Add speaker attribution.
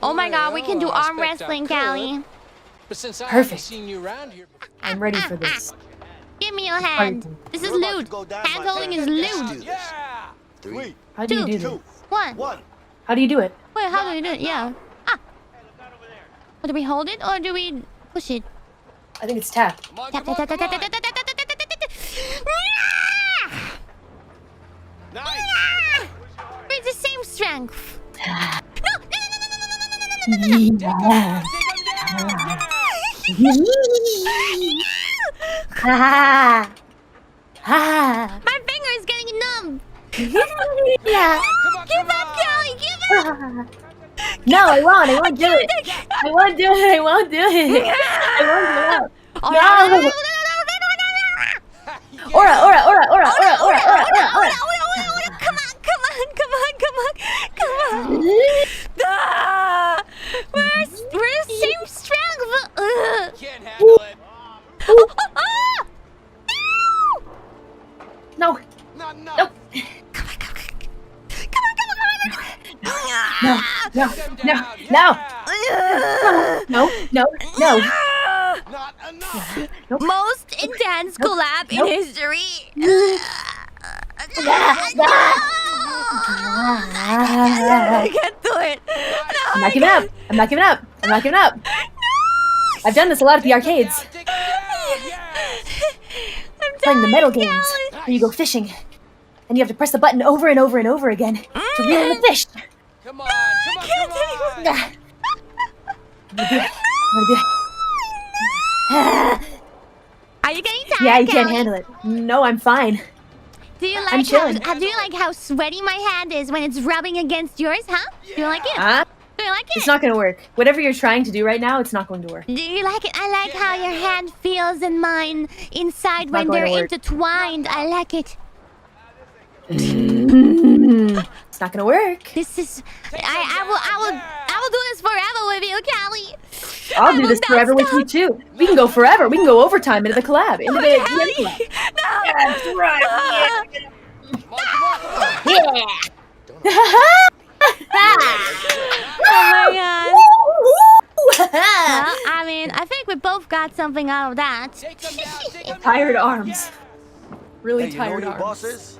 Speaker 1: Oh my god, we can do arm wrestling, Callie.
Speaker 2: Perfect. I'm ready for this.
Speaker 1: Give me your hand. This is lewd. Hand holding is lewd.
Speaker 2: How do you do this?
Speaker 1: 1.
Speaker 2: How do you do it?
Speaker 1: Wait, how do we do it? Yeah. Ah. Oh, do we hold it or do we push it?
Speaker 2: I think it's tap.
Speaker 1: Tap, tap, tap, tap, tap, tap, tap, tap, tap, tap, tap, tap. It's the same strength. My finger is getting numb.
Speaker 2: Yeah.
Speaker 1: Give up, Callie. Give up.
Speaker 2: No, I won't do it. I won't do it. I won't do it. I won't do it. No. Aura.
Speaker 1: Come on. We're the same strength.
Speaker 3: Can't handle it.
Speaker 2: No.
Speaker 3: No.
Speaker 2: No.
Speaker 3: Not enough.
Speaker 1: Most intense collab in history. I can't do it.
Speaker 2: I'm not giving up. I've done this a lot at the arcades. Playing the metal games where you go fishing and you have to press the button over and over and over again to reel in the fish.
Speaker 3: Come on.
Speaker 2: I'm gonna do it.
Speaker 1: Are you getting tired?
Speaker 2: Yeah, you can't
Speaker 1: Callie?
Speaker 2: handle it. No, I'm fine.
Speaker 1: Do you
Speaker 2: I'm chilling.
Speaker 1: do you like how sweaty my hand is when it's rubbing against yours, huh? Do you like it?
Speaker 2: Huh?
Speaker 1: Do you like it?
Speaker 2: It's not gonna work. Whatever you're trying to do right now, it's not going to work.
Speaker 1: Do you like it? I like how your hand feels in mine inside
Speaker 2: It's
Speaker 1: when
Speaker 2: not going
Speaker 1: they're
Speaker 2: to work.
Speaker 1: intertwined. I like it.
Speaker 2: It's not gonna work.
Speaker 1: This is I will do this forever with you, Callie.
Speaker 2: I'll do this forever with you too. We can go forever. We can go overtime into the collab. Into the
Speaker 1: Callie.
Speaker 2: collab.
Speaker 1: No.
Speaker 2: That's right. Yeah.
Speaker 1: Oh my god. Well, I mean, I think we both got something out of that.
Speaker 2: Tired arms. Really
Speaker 4: Hey, you know who
Speaker 2: tired
Speaker 4: your
Speaker 2: arms.
Speaker 4: boss is?